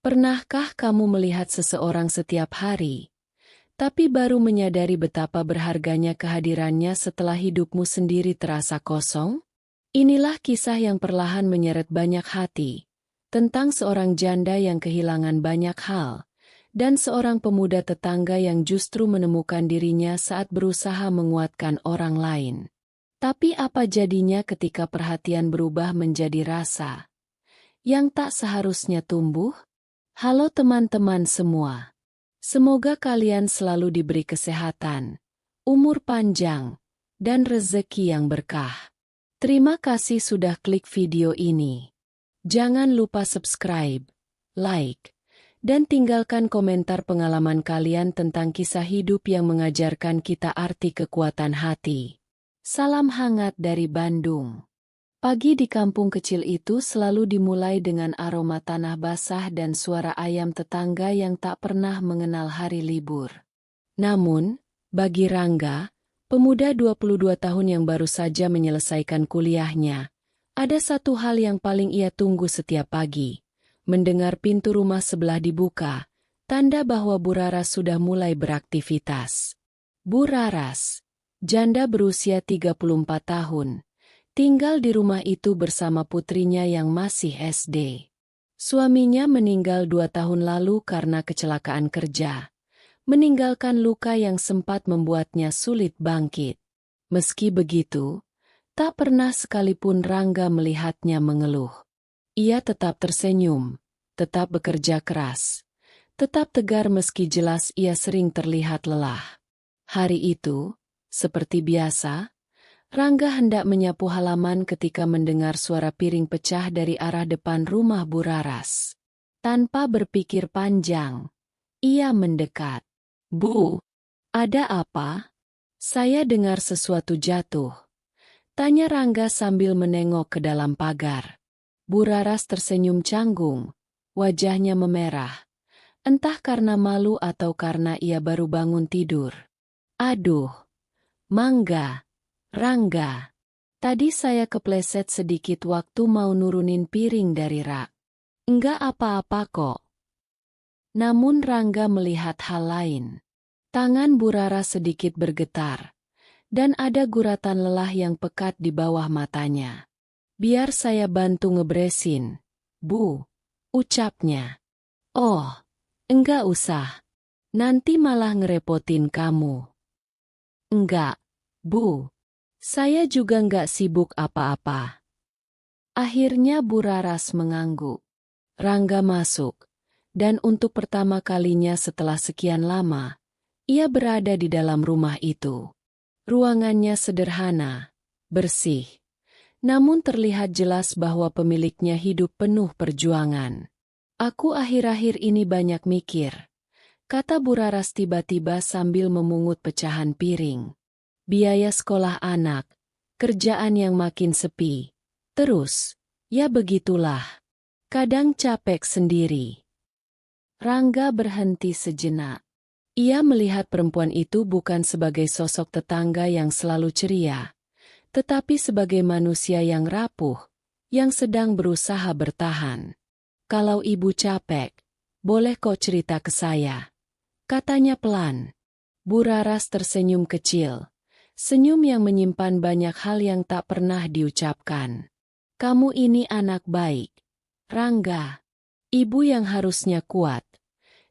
Pernahkah kamu melihat seseorang setiap hari, tapi baru menyadari betapa berharganya kehadirannya setelah hidupmu sendiri terasa kosong? Inilah kisah yang perlahan menyeret banyak hati, tentang seorang janda yang kehilangan banyak hal, dan seorang pemuda tetangga yang justru menemukan dirinya saat berusaha menguatkan orang lain. Tapi apa jadinya ketika perhatian berubah menjadi rasa yang tak seharusnya tumbuh? Halo teman-teman semua. Semoga kalian selalu diberi kesehatan, umur panjang, dan rezeki yang berkah. Terima kasih sudah klik video ini. Jangan lupa subscribe, like, dan tinggalkan komentar pengalaman kalian tentang kisah hidup yang mengajarkan kita arti kekuatan hati. Salam hangat dari Bandung. Pagi di kampung kecil itu selalu dimulai dengan aroma tanah basah dan suara ayam tetangga yang tak pernah mengenal hari libur. Namun, bagi Rangga, pemuda 22 tahun yang baru saja menyelesaikan kuliahnya, ada satu hal yang paling ia tunggu setiap pagi. Mendengar pintu rumah sebelah dibuka, tanda bahwa Bu Raras sudah mulai beraktivitas. Bu Raras, janda berusia 34 tahun, tinggal di rumah itu bersama putrinya yang masih SD. Suaminya meninggal 2 tahun lalu karena kecelakaan kerja, meninggalkan luka yang sempat membuatnya sulit bangkit. Meski begitu, tak pernah sekalipun Rangga melihatnya mengeluh. Ia tetap tersenyum, tetap bekerja keras, tetap tegar meski jelas ia sering terlihat lelah. Hari itu, seperti biasa, Rangga hendak menyapu halaman ketika mendengar suara piring pecah dari arah depan rumah Bu Raras. Tanpa berpikir panjang, ia mendekat. "Bu, ada apa?" "Saya dengar sesuatu jatuh," tanya Rangga sambil menengok ke dalam pagar. Bu Raras tersenyum canggung, wajahnya memerah, entah karena malu atau karena ia baru bangun tidur. "Aduh, Mangga, Rangga, tadi saya kepleset sedikit waktu mau nurunin piring dari rak." "Enggak apa-apa kok." Namun Rangga melihat hal lain. Tangan Bu Raras sedikit bergetar, dan ada guratan lelah yang pekat di bawah matanya. "Biar saya bantu ngebresin, Bu," ucapnya. "Oh, enggak usah. Nanti malah ngerepotin kamu." "Enggak, Bu. Saya juga enggak sibuk apa-apa." Akhirnya Bu Raras mengangguk. Rangga masuk, dan untuk pertama kalinya setelah sekian lama, ia berada di dalam rumah itu. Ruangannya sederhana, bersih, namun terlihat jelas bahwa pemiliknya hidup penuh perjuangan. "Aku akhir-akhir ini banyak mikir," kata Bu Raras tiba-tiba sambil memungut pecahan piring. "Biaya sekolah anak, kerjaan yang makin sepi. Terus, ya begitulah. Kadang capek sendiri." Rangga berhenti sejenak. Ia melihat perempuan itu bukan sebagai sosok tetangga yang selalu ceria, tetapi sebagai manusia yang rapuh, yang sedang berusaha bertahan. "Kalau ibu capek, boleh kok cerita ke saya," katanya pelan. Bu Raras tersenyum kecil, senyum yang menyimpan banyak hal yang tak pernah diucapkan. "Kamu ini anak baik, Rangga. Ibu yang harusnya kuat.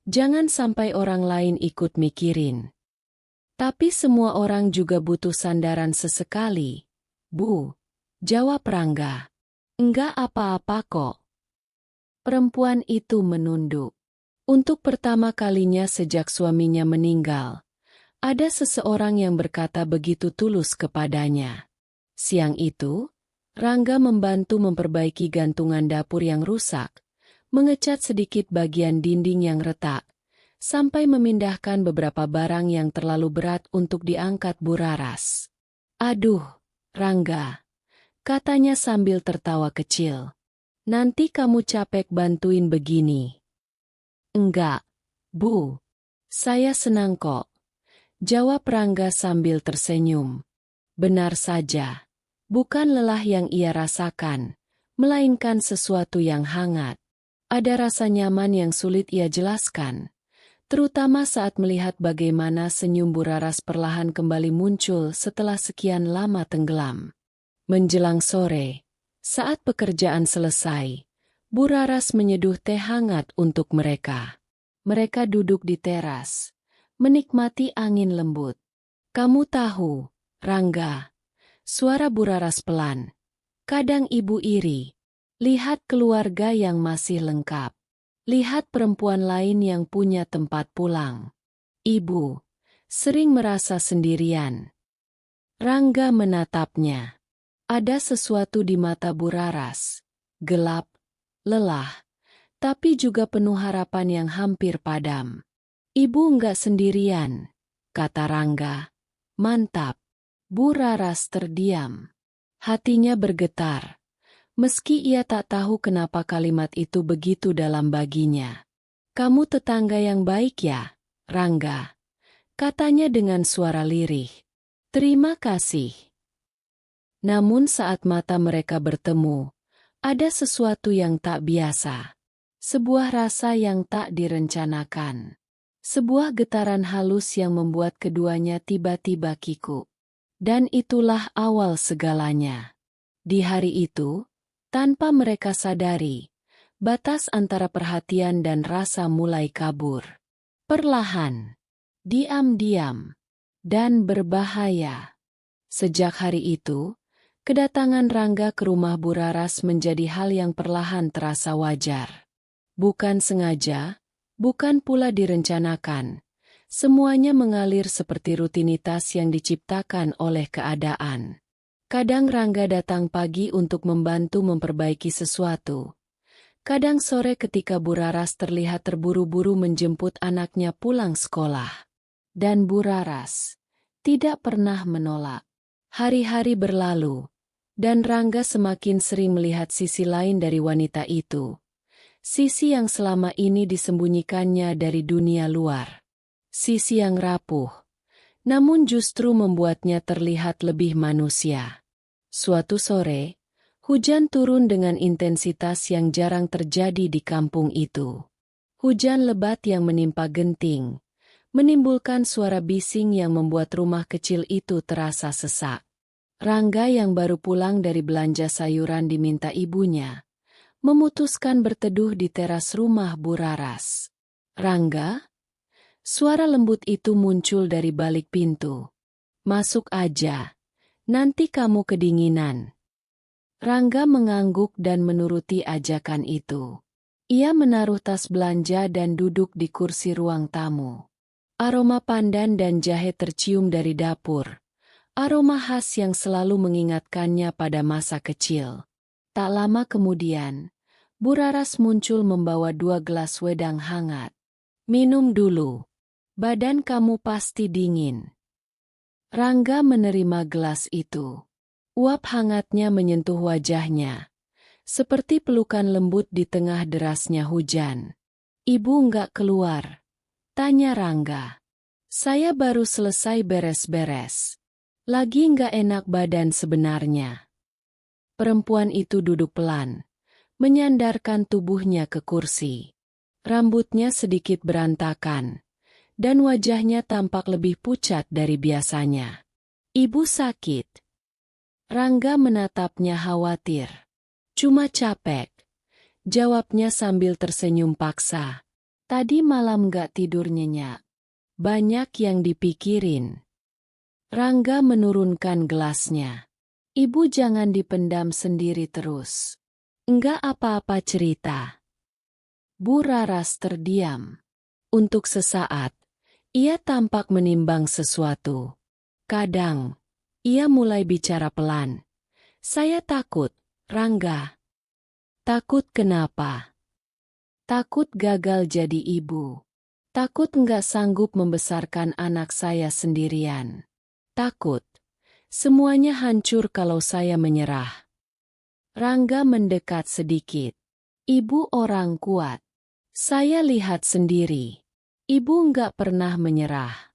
Jangan sampai orang lain ikut mikirin." "Tapi semua orang juga butuh sandaran sesekali, Bu," jawab Rangga. "Enggak apa-apa kok." Perempuan itu menunduk. Untuk pertama kalinya sejak suaminya meninggal, ada seseorang yang berkata begitu tulus kepadanya. Siang itu, Rangga membantu memperbaiki gantungan dapur yang rusak, mengecat sedikit bagian dinding yang retak, sampai memindahkan beberapa barang yang terlalu berat untuk diangkat Bu Raras. "Aduh, Rangga," katanya sambil tertawa kecil. "Nanti kamu capek bantuin begini." "Enggak, Bu. Saya senang kok," jawab Rangga sambil tersenyum. Benar saja, bukan lelah yang ia rasakan, melainkan sesuatu yang hangat. Ada rasa nyaman yang sulit ia jelaskan, terutama saat melihat bagaimana senyum Bu Raras perlahan kembali muncul setelah sekian lama tenggelam. Menjelang sore, saat pekerjaan selesai, Bu Raras menyeduh teh hangat untuk mereka. Mereka duduk di teras, menikmati angin lembut. "Kamu tahu, Rangga," suara Bu Raras pelan, "kadang ibu iri. Lihat keluarga yang masih lengkap. Lihat perempuan lain yang punya tempat pulang. Ibu sering merasa sendirian." Rangga menatapnya. Ada sesuatu di mata Bu Raras, gelap, lelah, tapi juga penuh harapan yang hampir padam. "Ibu enggak sendirian," kata Rangga. "Mantap." Bu Raras terdiam. Hatinya bergetar, meski ia tak tahu kenapa kalimat itu begitu dalam baginya. "Kamu tetangga yang baik ya, Rangga," katanya dengan suara lirih. "Terima kasih." Namun saat mata mereka bertemu, ada sesuatu yang tak biasa. Sebuah rasa yang tak direncanakan. Sebuah getaran halus yang membuat keduanya tiba-tiba kikuk. Dan itulah awal segalanya. Di hari itu, tanpa mereka sadari, batas antara perhatian dan rasa mulai kabur. Perlahan, diam-diam, dan berbahaya. Sejak hari itu, kedatangan Rangga ke rumah Bu Raras menjadi hal yang perlahan terasa wajar. Bukan sengaja, bukan pula direncanakan. Semuanya mengalir seperti rutinitas yang diciptakan oleh keadaan. Kadang Rangga datang pagi untuk membantu memperbaiki sesuatu. Kadang sore ketika Bu Raras terlihat terburu-buru menjemput anaknya pulang sekolah. Dan Bu Raras tidak pernah menolak. Hari-hari berlalu, dan Rangga semakin sering melihat sisi lain dari wanita itu. Sisi yang selama ini disembunyikannya dari dunia luar. Sisi yang rapuh, namun justru membuatnya terlihat lebih manusia. Suatu sore, hujan turun dengan intensitas yang jarang terjadi di kampung itu. Hujan lebat yang menimpa genting, menimbulkan suara bising yang membuat rumah kecil itu terasa sesak. Rangga yang baru pulang dari belanja sayuran diminta ibunya, memutuskan berteduh di teras rumah Bu Raras. "Rangga?" Suara lembut itu muncul dari balik pintu. "Masuk aja, nanti kamu kedinginan." Rangga mengangguk dan menuruti ajakan itu. Ia menaruh tas belanja dan duduk di kursi ruang tamu. Aroma pandan dan jahe tercium dari dapur. Aroma khas yang selalu mengingatkannya pada masa kecil. Tak lama kemudian, Bu Raras muncul membawa 2 gelas wedang hangat. "Minum dulu. Badan kamu pasti dingin." Rangga menerima gelas itu. Uap hangatnya menyentuh wajahnya, seperti pelukan lembut di tengah derasnya hujan. "Ibu enggak keluar?" tanya Rangga. "Saya baru selesai beres-beres. Lagi enggak enak badan sebenarnya." Perempuan itu duduk pelan, menyandarkan tubuhnya ke kursi. Rambutnya sedikit berantakan, dan wajahnya tampak lebih pucat dari biasanya. "Ibu sakit?" Rangga menatapnya khawatir. "Cuma capek," jawabnya sambil tersenyum paksa. "Tadi malam gak tidur nyenyak. Banyak yang dipikirin." Rangga menurunkan gelasnya. "Ibu jangan dipendam sendiri terus. Enggak apa-apa cerita." Bu Raras terdiam. Untuk sesaat, ia tampak menimbang sesuatu. Kadang, ia mulai bicara pelan. "Saya takut, Rangga." "Takut kenapa?" "Takut gagal jadi ibu. Takut enggak sanggup membesarkan anak saya sendirian. Takut semuanya hancur kalau saya menyerah." Rangga mendekat sedikit. "Ibu orang kuat. Saya lihat sendiri. Ibu enggak pernah menyerah."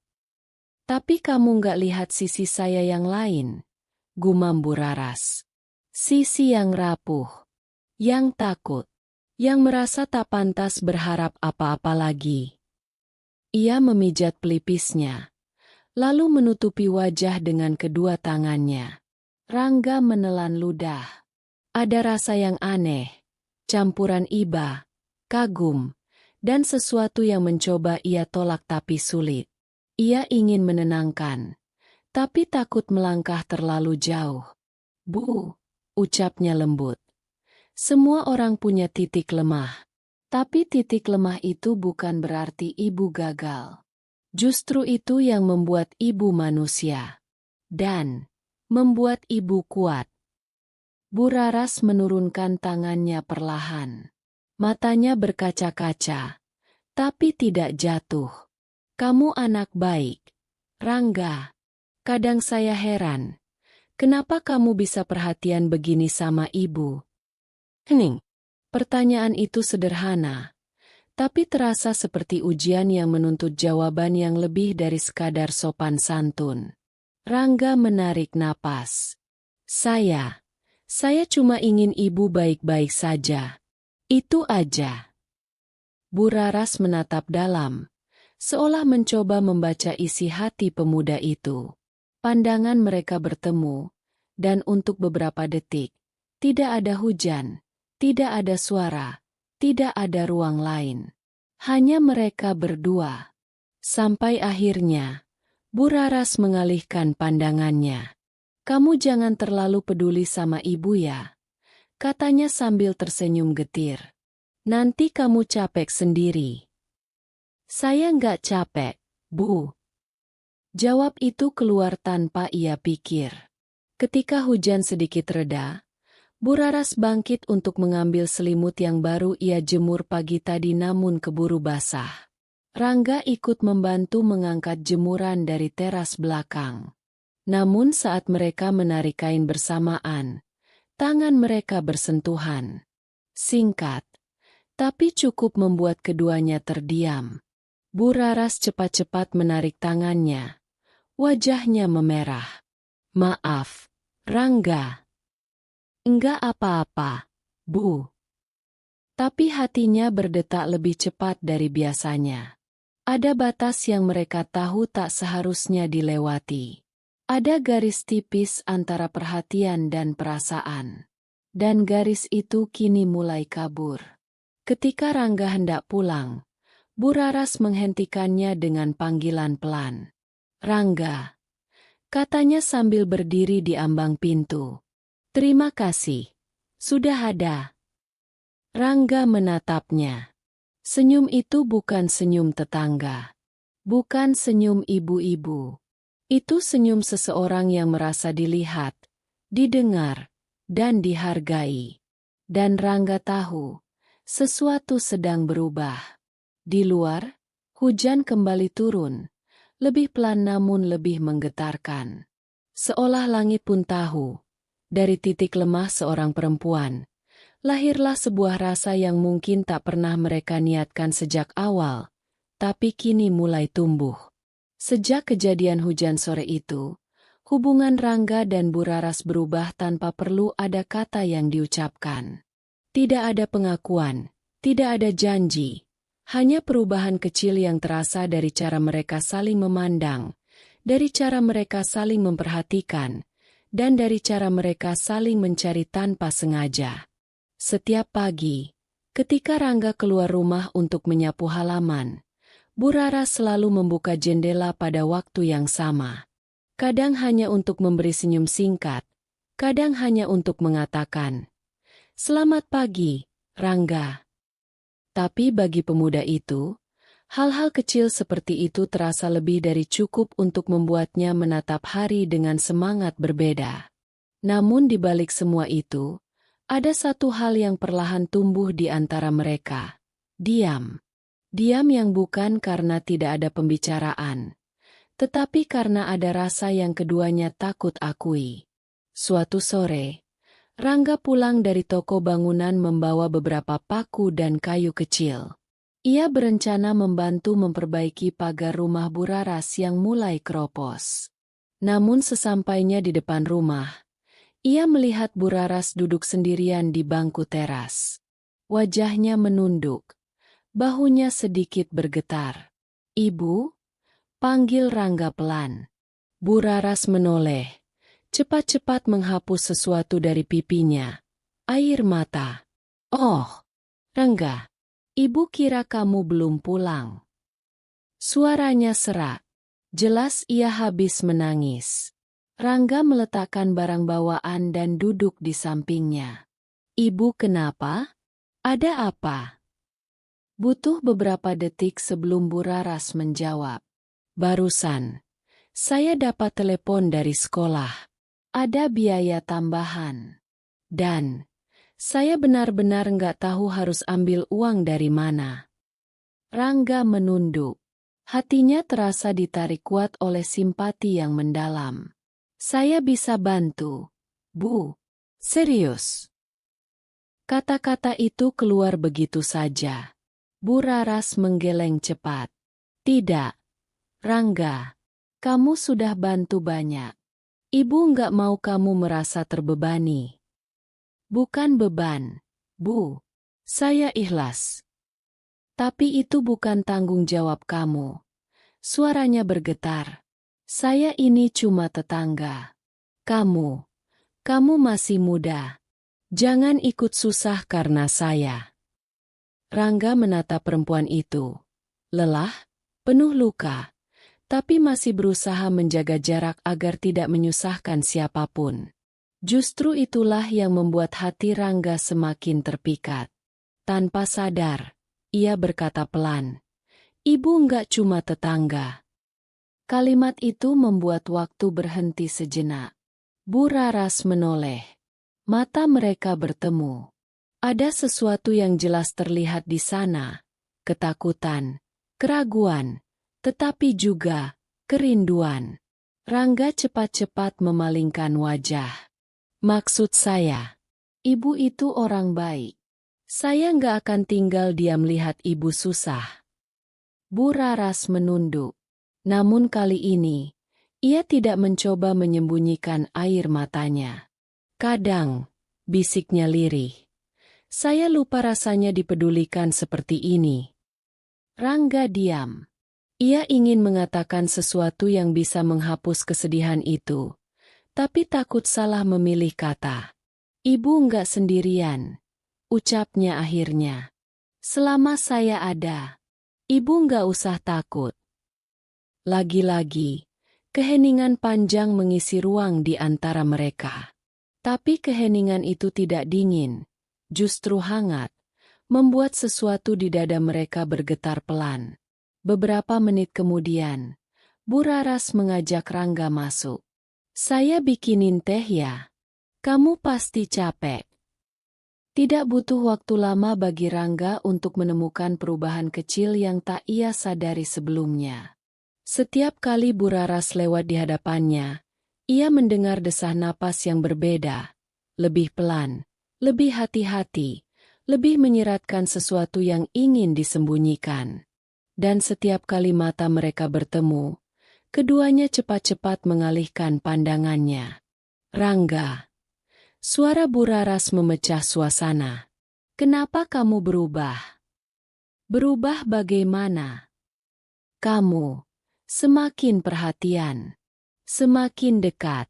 "Tapi kamu enggak lihat sisi saya yang lain," gumam Bu Raras. "Sisi yang rapuh, yang takut, yang merasa tak pantas berharap apa-apa lagi. Ia memijat pelipisnya, lalu menutupi wajah dengan kedua tangannya. Rangga menelan ludah. Ada rasa yang aneh, campuran iba, kagum, dan sesuatu yang mencoba ia tolak tapi sulit. Ia ingin menenangkan, tapi takut melangkah terlalu jauh. "Bu," ucapnya lembut. "Semua orang punya titik lemah. Tapi titik lemah itu bukan berarti ibu gagal. Justru itu yang membuat ibu manusia. Dan membuat ibu kuat." Bu Raras menurunkan tangannya perlahan. Matanya berkaca-kaca, tapi tidak jatuh. "Kamu anak baik, Rangga. Kadang saya heran, kenapa kamu bisa perhatian begini sama ibu?" Hening. Pertanyaan itu sederhana, tapi terasa seperti ujian yang menuntut jawaban yang lebih dari sekadar sopan santun. Rangga menarik napas. Saya cuma ingin ibu baik-baik saja. Itu aja." Bu Raras menatap dalam, seolah mencoba membaca isi hati pemuda itu. Pandangan mereka bertemu, dan untuk beberapa detik, tidak ada hujan, tidak ada suara, tidak ada ruang lain. Hanya mereka berdua. Sampai akhirnya, Bu Raras mengalihkan pandangannya. "Kamu jangan terlalu peduli sama ibu ya," katanya sambil tersenyum getir. "Nanti kamu capek sendiri." "Saya nggak capek, Bu." Jawab itu keluar tanpa ia pikir. Ketika hujan sedikit reda, Bu Raras bangkit untuk mengambil selimut yang baru ia jemur pagi tadi namun keburu basah. Rangga ikut membantu mengangkat jemuran dari teras belakang. Namun saat mereka menarik kain bersamaan, tangan mereka bersentuhan. Singkat, tapi cukup membuat keduanya terdiam. Bu Raras cepat-cepat menarik tangannya. Wajahnya memerah. "Maaf, Rangga." "Enggak apa-apa, Bu." Tapi hatinya berdetak lebih cepat dari biasanya. Ada batas yang mereka tahu tak seharusnya dilewati. Ada garis tipis antara perhatian dan perasaan. Dan garis itu kini mulai kabur. Ketika Rangga hendak pulang, Bu Raras menghentikannya dengan panggilan pelan. "Rangga," katanya sambil berdiri di ambang pintu. "Terima kasih. Sudah ada." Rangga menatapnya. Senyum itu bukan senyum tetangga. Bukan senyum ibu-ibu. Itu senyum seseorang yang merasa dilihat, didengar, dan dihargai. Dan Rangga tahu, sesuatu sedang berubah. Di luar, hujan kembali turun, lebih pelan namun lebih menggetarkan. Seolah langit pun tahu, dari titik lemah seorang perempuan, lahirlah sebuah rasa yang mungkin tak pernah mereka niatkan sejak awal, tapi kini mulai tumbuh. Sejak kejadian hujan sore itu, hubungan Rangga dan Bu Raras berubah tanpa perlu ada kata yang diucapkan. Tidak ada pengakuan, tidak ada janji, hanya perubahan kecil yang terasa dari cara mereka saling memandang, dari cara mereka saling memperhatikan, dan dari cara mereka saling mencari tanpa sengaja. Setiap pagi, ketika Rangga keluar rumah untuk menyapu halaman, Bu Raras selalu membuka jendela pada waktu yang sama. Kadang hanya untuk memberi senyum singkat, kadang hanya untuk mengatakan, "Selamat pagi, Rangga." Tapi bagi pemuda itu, hal-hal kecil seperti itu terasa lebih dari cukup untuk membuatnya menatap hari dengan semangat berbeda. Namun di balik semua itu, ada satu hal yang perlahan tumbuh di antara mereka. Diam. Diam yang bukan karena tidak ada pembicaraan, tetapi karena ada rasa yang keduanya takut akui. Suatu sore, Rangga pulang dari toko bangunan membawa beberapa paku dan kayu kecil. Ia berencana membantu memperbaiki pagar rumah Bu Raras yang mulai keropos. Namun sesampainya di depan rumah, ia melihat Bu Raras duduk sendirian di bangku teras. Wajahnya menunduk, bahunya sedikit bergetar. "Ibu?" panggil Rangga pelan. Bu Raras menoleh, cepat-cepat menghapus sesuatu dari pipinya. Air mata. "Oh, Rangga, ibu kira kamu belum pulang." Suaranya serak. Jelas ia habis menangis. Rangga meletakkan barang bawaan dan duduk di sampingnya. "Ibu kenapa? Ada apa?" Butuh beberapa detik sebelum Bu Raras menjawab. "Barusan, saya dapat telepon dari sekolah. Ada biaya tambahan. Dan, saya benar-benar nggak tahu harus ambil uang dari mana." Rangga menunduk. Hatinya terasa ditarik kuat oleh simpati yang mendalam. "Saya bisa bantu, Bu." "Serius?" Kata-kata itu keluar begitu saja. Bu Raras menggeleng cepat. "Tidak, Rangga. Kamu sudah bantu banyak. Ibu nggak mau kamu merasa terbebani." "Bukan beban, Bu. Saya ikhlas. Tapi itu bukan tanggung jawab kamu." Suaranya bergetar. "Saya ini cuma tetangga. Kamu masih muda. Jangan ikut susah karena saya." Rangga menatap perempuan itu. Lelah, penuh luka, tapi masih berusaha menjaga jarak agar tidak menyusahkan siapapun. Justru itulah yang membuat hati Rangga semakin terpikat. Tanpa sadar, ia berkata pelan, "Ibu nggak cuma tetangga." Kalimat itu membuat waktu berhenti sejenak. Bu Raras menoleh. Mata mereka bertemu. Ada sesuatu yang jelas terlihat di sana. Ketakutan, keraguan, tetapi juga kerinduan. Rangga cepat-cepat memalingkan wajah. "Maksud saya, ibu itu orang baik. Saya nggak akan tinggal diam lihat ibu susah." Bu Raras menunduk. Namun kali ini, ia tidak mencoba menyembunyikan air matanya. "Kadang," bisiknya lirih, "saya lupa rasanya dipedulikan seperti ini." Rangga diam. Ia ingin mengatakan sesuatu yang bisa menghapus kesedihan itu, tapi takut salah memilih kata. "Ibu nggak sendirian," ucapnya akhirnya. "Selama saya ada, ibu nggak usah takut." Lagi-lagi, keheningan panjang mengisi ruang di antara mereka. Tapi keheningan itu tidak dingin, justru hangat, membuat sesuatu di dada mereka bergetar pelan. Beberapa menit kemudian, Bu Raras mengajak Rangga masuk. "Saya bikinin teh ya. Kamu pasti capek." Tidak butuh waktu lama bagi Rangga untuk menemukan perubahan kecil yang tak ia sadari sebelumnya. Setiap kali Bu Raras lewat di hadapannya, ia mendengar desah napas yang berbeda, lebih pelan, lebih hati-hati, lebih menyiratkan sesuatu yang ingin disembunyikan. Dan setiap kali mata mereka bertemu, keduanya cepat-cepat mengalihkan pandangannya. "Rangga." Suara Bu Raras memecah suasana. "Kenapa kamu berubah?" "Berubah bagaimana?" "Kamu semakin perhatian, semakin dekat."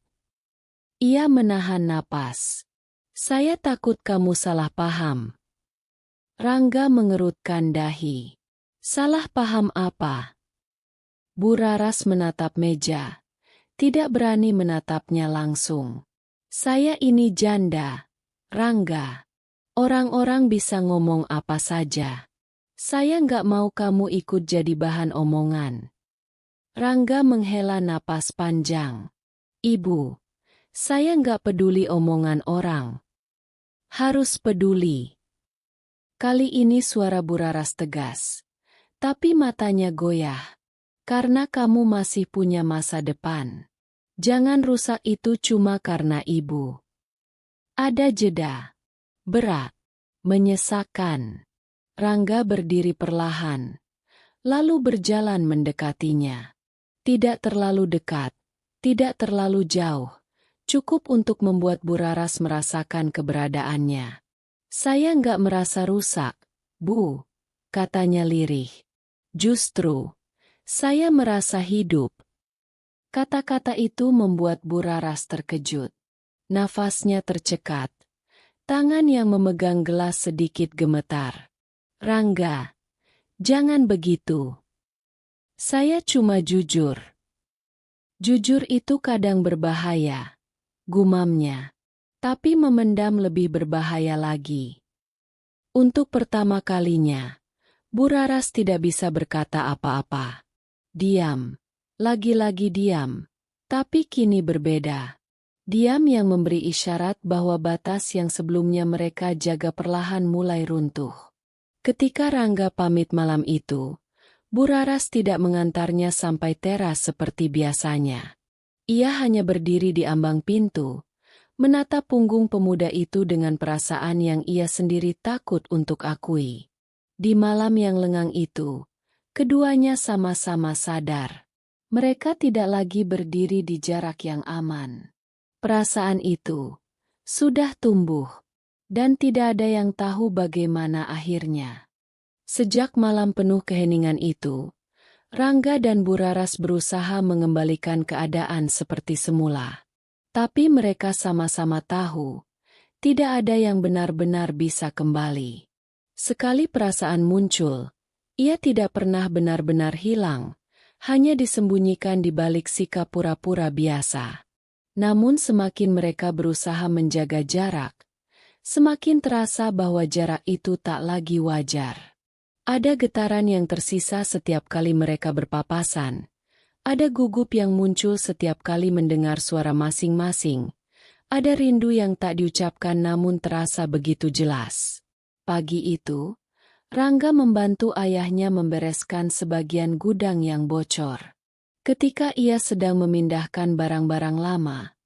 Ia menahan napas. "Saya takut kamu salah paham." Rangga mengerutkan dahi. "Salah paham apa?" Bu Raras menatap meja, tidak berani menatapnya langsung. "Saya ini janda, Rangga. Orang-orang bisa ngomong apa saja. Saya nggak mau kamu ikut jadi bahan omongan." Rangga menghela napas panjang. "Ibu, saya nggak peduli omongan orang." "Harus peduli." Kali ini suara Bu Raras tegas, tapi matanya goyah. "Karena kamu masih punya masa depan. Jangan rusak itu cuma karena ibu." Ada jeda. Berat. Menyesakan. Rangga berdiri perlahan, lalu berjalan mendekatinya. Tidak terlalu dekat, tidak terlalu jauh, cukup untuk membuat Bu Raras merasakan keberadaannya. Saya nggak merasa rusak, Bu, katanya lirih. Justru, saya merasa hidup. Kata-kata itu membuat Bu Raras terkejut. Nafasnya tercekat. Tangan yang memegang gelas sedikit gemetar. Rangga, jangan begitu. Saya cuma jujur. Jujur itu kadang berbahaya, gumamnya. Tapi memendam lebih berbahaya lagi. Untuk pertama kalinya, Bu Raras tidak bisa berkata apa-apa. Diam. Lagi-lagi diam. Tapi kini berbeda. Diam yang memberi isyarat bahwa batas yang sebelumnya mereka jaga perlahan mulai runtuh. Ketika Rangga pamit malam itu, Bu Raras tidak mengantarnya sampai teras seperti biasanya. Ia hanya berdiri di ambang pintu, menatap punggung pemuda itu dengan perasaan yang ia sendiri takut untuk akui. Di malam yang lengang itu, keduanya sama-sama sadar. Mereka tidak lagi berdiri di jarak yang aman. Perasaan itu sudah tumbuh, dan tidak ada yang tahu bagaimana akhirnya. Sejak malam penuh keheningan itu, Rangga dan Bu Raras berusaha mengembalikan keadaan seperti semula. Tapi mereka sama-sama tahu, tidak ada yang benar-benar bisa kembali. Sekali perasaan muncul, ia tidak pernah benar-benar hilang, hanya disembunyikan di balik sikap pura-pura biasa. Namun semakin mereka berusaha menjaga jarak, semakin terasa bahwa jarak itu tak lagi wajar. Ada getaran yang tersisa setiap kali mereka berpapasan. Ada gugup yang muncul setiap kali mendengar suara masing-masing. Ada rindu yang tak diucapkan namun terasa begitu jelas. Pagi itu, Rangga membantu ayahnya membereskan sebagian gudang yang bocor. Ketika ia sedang memindahkan barang-barang lama,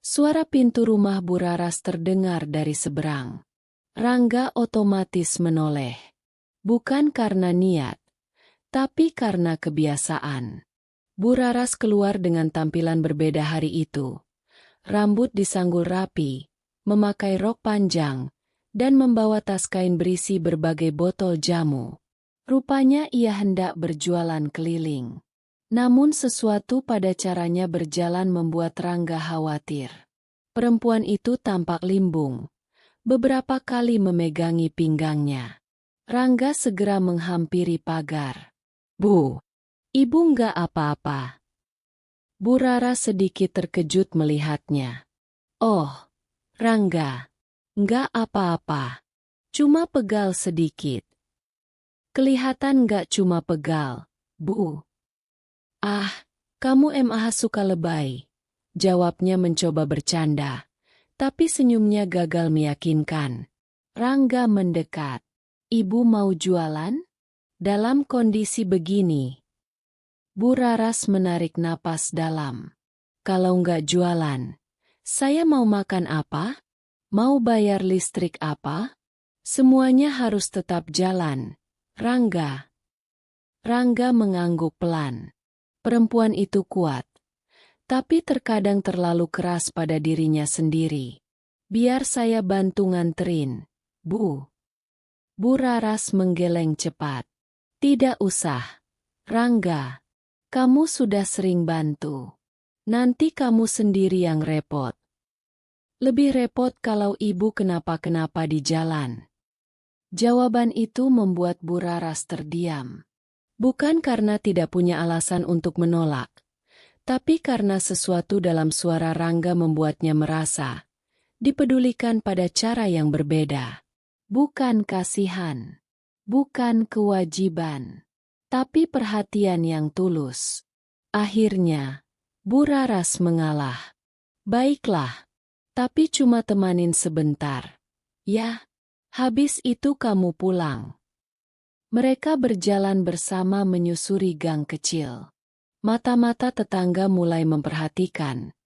suara pintu rumah Bu Raras terdengar dari seberang. Rangga otomatis menoleh. Bukan karena niat, tapi karena kebiasaan. Bu Raras keluar dengan tampilan berbeda hari itu. Rambut disanggul rapi, memakai rok panjang, dan membawa tas kain berisi berbagai botol jamu. Rupanya ia hendak berjualan keliling. Namun sesuatu pada caranya berjalan membuat Rangga khawatir. Perempuan itu tampak limbung. Beberapa kali memegangi pinggangnya. Rangga segera menghampiri pagar. Bu, Ibu nggak apa-apa. Bu Raras sedikit terkejut melihatnya. Oh, Rangga, nggak apa-apa. Cuma pegal sedikit. Kelihatan nggak cuma pegal, Bu. Ah, kamu emang suka lebay. Jawabnya mencoba bercanda. Tapi senyumnya gagal meyakinkan. Rangga mendekat. Ibu mau jualan? Dalam kondisi begini. Bu Raras menarik napas dalam. Kalau nggak jualan, saya mau makan apa? Mau bayar listrik apa? Semuanya harus tetap jalan. Rangga. Rangga mengangguk pelan. Perempuan itu kuat. Tapi terkadang terlalu keras pada dirinya sendiri. Biar saya bantu nganterin, Bu. Bu Raras menggeleng cepat. Tidak usah, Rangga. Kamu sudah sering bantu. Nanti kamu sendiri yang repot. Lebih repot kalau ibu kenapa-kenapa di jalan. Jawaban itu membuat Bu Raras terdiam. Bukan karena tidak punya alasan untuk menolak, tapi karena sesuatu dalam suara Rangga membuatnya merasa dipedulikan pada cara yang berbeda. Bukan kasihan, bukan kewajiban. Tapi perhatian yang tulus. Akhirnya, Bu Raras mengalah. Baiklah, tapi cuma temanin sebentar. Ya, habis itu kamu pulang. Mereka berjalan bersama menyusuri gang kecil. Mata-mata tetangga mulai memperhatikan.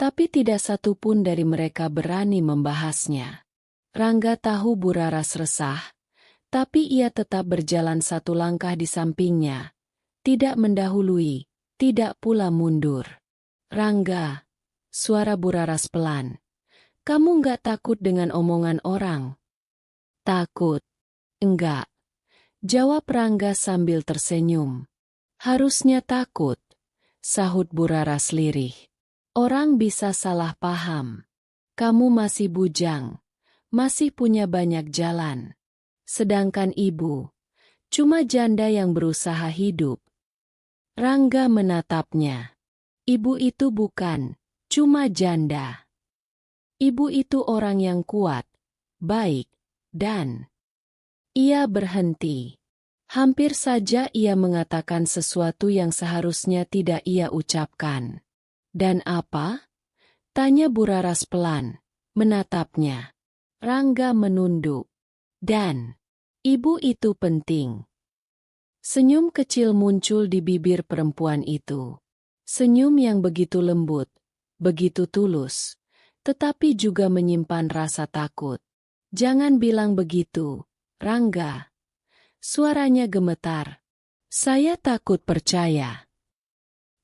Tapi tidak satu pun dari mereka berani membahasnya. Rangga tahu Bu Raras resah. Tapi ia tetap berjalan satu langkah di sampingnya. Tidak mendahului, tidak pula mundur. Rangga, suara Bu Raras pelan. Kamu nggak takut dengan omongan orang? Takut? Enggak, jawab Rangga sambil tersenyum. Harusnya takut, sahut Bu Raras lirih. Orang bisa salah paham. Kamu masih bujang, masih punya banyak jalan. Sedangkan ibu, cuma janda yang berusaha hidup. Rangga menatapnya. Ibu itu bukan cuma janda. Ibu itu orang yang kuat, baik, dan... Ia berhenti. Hampir saja ia mengatakan sesuatu yang seharusnya tidak ia ucapkan. Dan apa? Tanya Bu Raras pelan, menatapnya. Rangga menunduk. Dan, ibu itu penting. Senyum kecil muncul di bibir perempuan itu. Senyum yang begitu lembut, begitu tulus, tetapi juga menyimpan rasa takut. Jangan bilang begitu, Rangga. Suaranya gemetar. Saya takut percaya.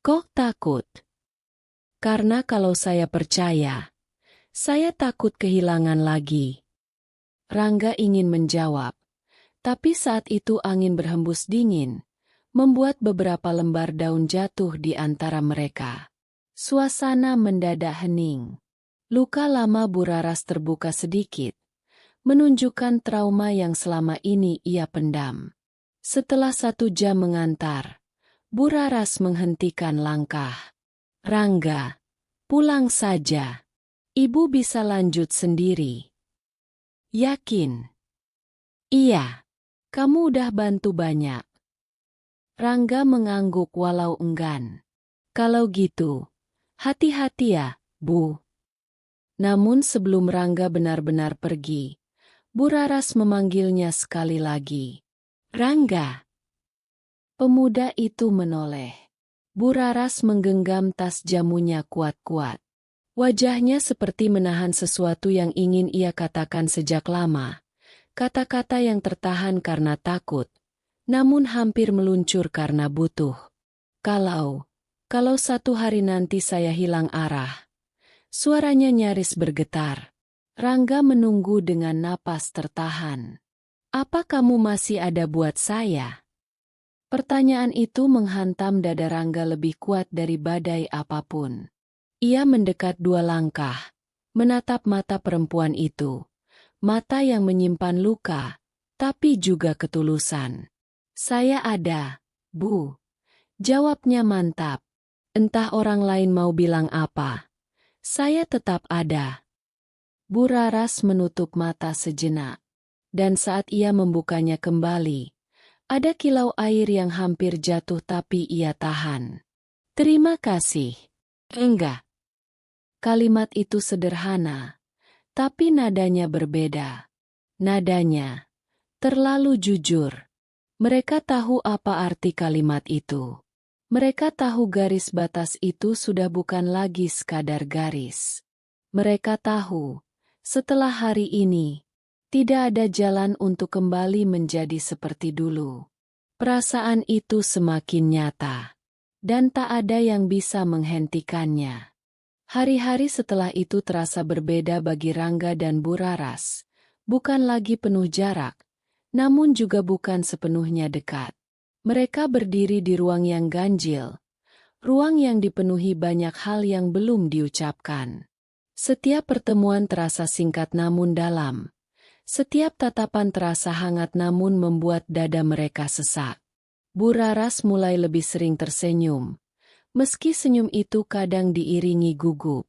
Kok takut? Karena kalau saya percaya, saya takut kehilangan lagi. Rangga ingin menjawab, tapi saat itu angin berhembus dingin, membuat beberapa lembar daun jatuh di antara mereka. Suasana mendadak hening. Luka lama Bu Raras terbuka sedikit, menunjukkan trauma yang selama ini ia pendam. Setelah 1 jam mengantar, Bu Raras menghentikan langkah. Rangga, pulang saja. Ibu bisa lanjut sendiri. Yakin? Iya. Kamu udah bantu banyak. Rangga mengangguk walau enggan. Kalau gitu, hati-hati ya, Bu. Namun sebelum Rangga benar-benar pergi, Bu Raras memanggilnya sekali lagi. Rangga. Pemuda itu menoleh. Bu Raras menggenggam tas jamunya kuat-kuat. Wajahnya seperti menahan sesuatu yang ingin ia katakan sejak lama. Kata-kata yang tertahan karena takut, namun hampir meluncur karena butuh. Kalau satu hari nanti saya hilang arah. Suaranya nyaris bergetar. Rangga menunggu dengan napas tertahan. Apa kamu masih ada buat saya? Pertanyaan itu menghantam dada Rangga lebih kuat dari badai apapun. Ia mendekat 2 langkah, menatap mata perempuan itu. Mata yang menyimpan luka, tapi juga ketulusan. Saya ada, Bu. Jawabnya mantap. Entah orang lain mau bilang apa. Saya tetap ada. Bu Raras menutup mata sejenak. Dan saat ia membukanya kembali, ada kilau air yang hampir jatuh tapi ia tahan. Terima kasih. Enggak. Kalimat itu sederhana, tapi nadanya berbeda. Nadanya terlalu jujur. Mereka tahu apa arti kalimat itu. Mereka tahu garis batas itu sudah bukan lagi sekadar garis. Mereka tahu, setelah hari ini, tidak ada jalan untuk kembali menjadi seperti dulu. Perasaan itu semakin nyata, dan tak ada yang bisa menghentikannya. Hari-hari setelah itu terasa berbeda bagi Rangga dan Bu Raras. Bukan lagi penuh jarak, namun juga bukan sepenuhnya dekat. Mereka berdiri di ruang yang ganjil, ruang yang dipenuhi banyak hal yang belum diucapkan. Setiap pertemuan terasa singkat namun dalam. Setiap tatapan terasa hangat namun membuat dada mereka sesak. Bu Raras mulai lebih sering tersenyum, meski senyum itu kadang diiringi gugup.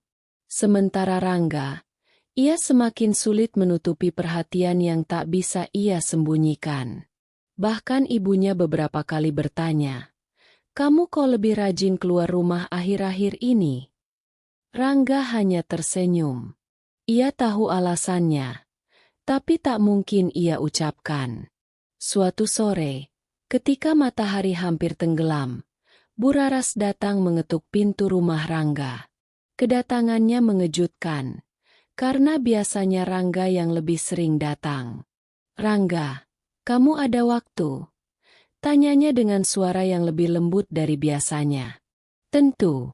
Sementara Rangga, ia semakin sulit menutupi perhatian yang tak bisa ia sembunyikan. Bahkan ibunya beberapa kali bertanya, "Kamu kok lebih rajin keluar rumah akhir-akhir ini?" Rangga hanya tersenyum. Ia tahu alasannya, tapi tak mungkin ia ucapkan. Suatu sore, ketika matahari hampir tenggelam, Bu Raras datang mengetuk pintu rumah Rangga. Kedatangannya mengejutkan, karena biasanya Rangga yang lebih sering datang. "Rangga, kamu ada waktu?" Tanyanya dengan suara yang lebih lembut dari biasanya. Tentu,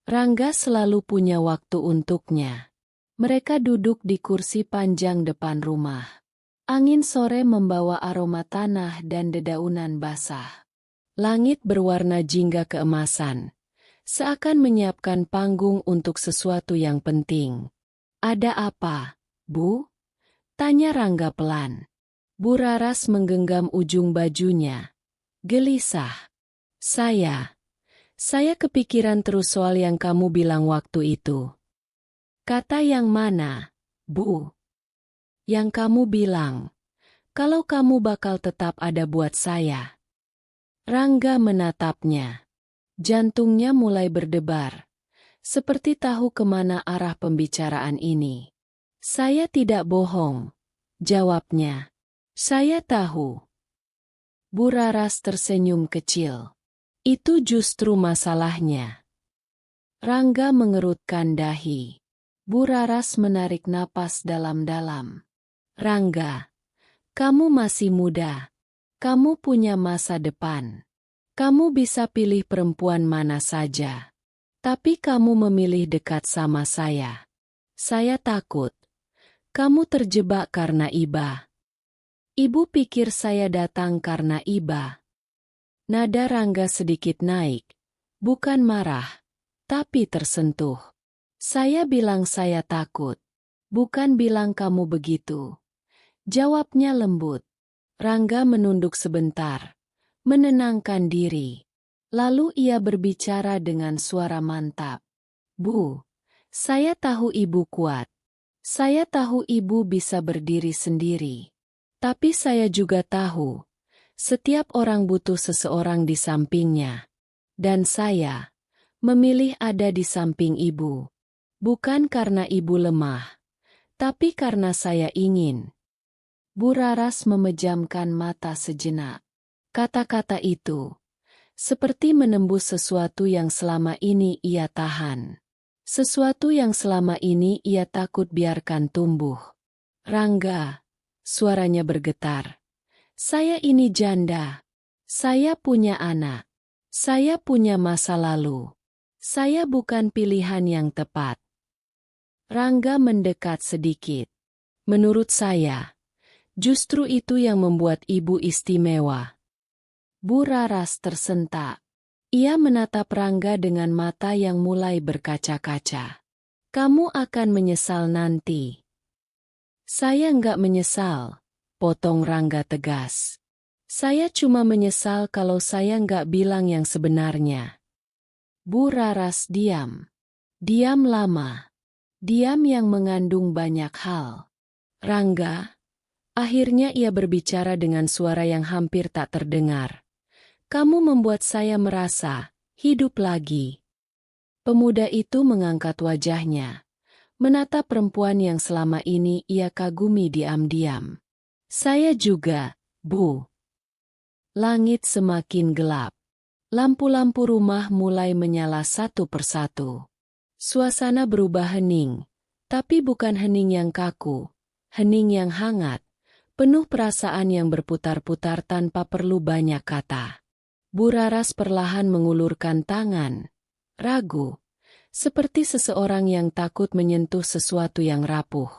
Rangga selalu punya waktu untuknya. Mereka duduk di kursi panjang depan rumah. Angin sore membawa aroma tanah dan dedaunan basah. Langit berwarna jingga keemasan, seakan menyiapkan panggung untuk sesuatu yang penting. Ada apa, Bu? Tanya Rangga pelan. Bu Raras menggenggam ujung bajunya. Gelisah. Saya kepikiran terus soal yang kamu bilang waktu itu. Kata yang mana, Bu? Yang kamu bilang, kalau kamu bakal tetap ada buat saya. Rangga menatapnya. Jantungnya mulai berdebar. Seperti tahu kemana arah pembicaraan ini. Saya tidak bohong, jawabnya. Saya tahu. Bu Raras tersenyum kecil. Itu justru masalahnya. Rangga mengerutkan dahi. Bu Raras menarik napas dalam-dalam. Rangga, kamu masih muda. Kamu punya masa depan. Kamu bisa pilih perempuan mana saja. Tapi kamu memilih dekat sama saya. Saya takut. Kamu terjebak karena iba. Ibu pikir saya datang karena iba. Nada Rangga sedikit naik. Bukan marah, tapi tersentuh. Saya bilang saya takut. Bukan bilang kamu begitu. Jawabnya lembut. Rangga menunduk sebentar. Menenangkan diri. Lalu ia berbicara dengan suara mantap. Bu, saya tahu ibu kuat. Saya tahu ibu bisa berdiri sendiri. Tapi saya juga tahu, setiap orang butuh seseorang di sampingnya. Dan saya memilih ada di samping ibu. Bukan karena ibu lemah, tapi karena saya ingin. Bu Raras memejamkan mata sejenak. Kata-kata itu seperti menembus sesuatu yang selama ini ia tahan. Sesuatu yang selama ini ia takut biarkan tumbuh. Rangga, suaranya bergetar. Saya ini janda. Saya punya anak. Saya punya masa lalu. Saya bukan pilihan yang tepat. Rangga mendekat sedikit. Menurut saya, justru itu yang membuat ibu istimewa. Bu Raras tersentak. Ia menatap Rangga dengan mata yang mulai berkaca-kaca. Kamu akan menyesal nanti. Saya enggak menyesal, potong Rangga tegas. Saya cuma menyesal kalau saya enggak bilang yang sebenarnya. Bu Raras diam. Diam lama. Diam yang mengandung banyak hal. Rangga, akhirnya ia berbicara dengan suara yang hampir tak terdengar. Kamu membuat saya merasa hidup lagi. Pemuda itu mengangkat wajahnya, menatap perempuan yang selama ini ia kagumi diam-diam. Saya juga, Bu. Langit semakin gelap. Lampu-lampu rumah mulai menyala satu persatu. Suasana berubah hening, tapi bukan hening yang kaku, hening yang hangat, penuh perasaan yang berputar-putar tanpa perlu banyak kata. Bu Raras perlahan mengulurkan tangan, ragu, seperti seseorang yang takut menyentuh sesuatu yang rapuh.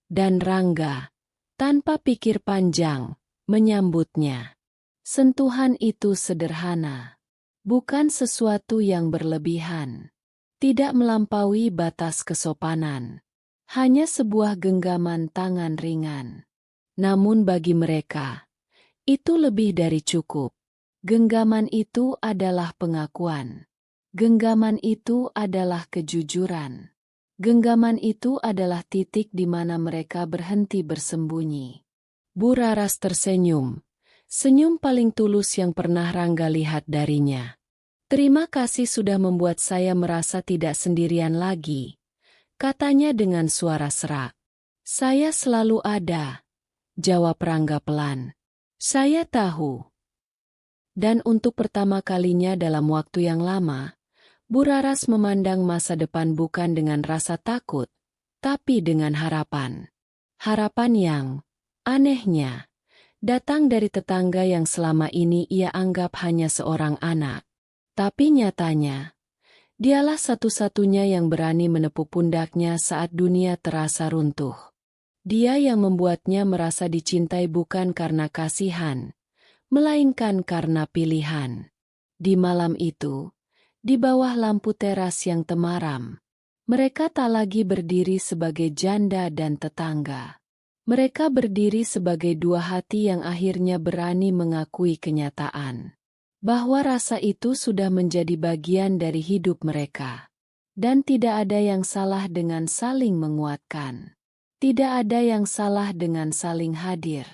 Dan Rangga, tanpa pikir panjang, menyambutnya. Sentuhan itu sederhana, bukan sesuatu yang berlebihan, tidak melampaui batas kesopanan, hanya sebuah genggaman tangan ringan. Namun bagi mereka, itu lebih dari cukup. Genggaman itu adalah pengakuan. Genggaman itu adalah kejujuran. Genggaman itu adalah titik di mana mereka berhenti bersembunyi. Bu Raras tersenyum. Senyum paling tulus yang pernah Rangga lihat darinya. Terima kasih sudah membuat saya merasa tidak sendirian lagi, katanya dengan suara serak. Saya selalu ada, jawab Rangga pelan. Saya tahu. Dan untuk pertama kalinya dalam waktu yang lama, Bu Raras memandang masa depan bukan dengan rasa takut, tapi dengan harapan. Harapan yang, anehnya, datang dari tetangga yang selama ini ia anggap hanya seorang anak. Tapi nyatanya, dialah satu-satunya yang berani menepuk pundaknya saat dunia terasa runtuh. Dia yang membuatnya merasa dicintai bukan karena kasihan, melainkan karena pilihan. Di malam itu, di bawah lampu teras yang temaram, mereka tak lagi berdiri sebagai janda dan tetangga. Mereka berdiri sebagai dua hati yang akhirnya berani mengakui kenyataan bahwa rasa itu sudah menjadi bagian dari hidup mereka. Dan tidak ada yang salah dengan saling menguatkan. Tidak ada yang salah dengan saling hadir.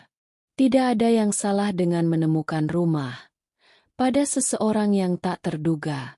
Tidak ada yang salah dengan menemukan rumah pada seseorang yang tak terduga.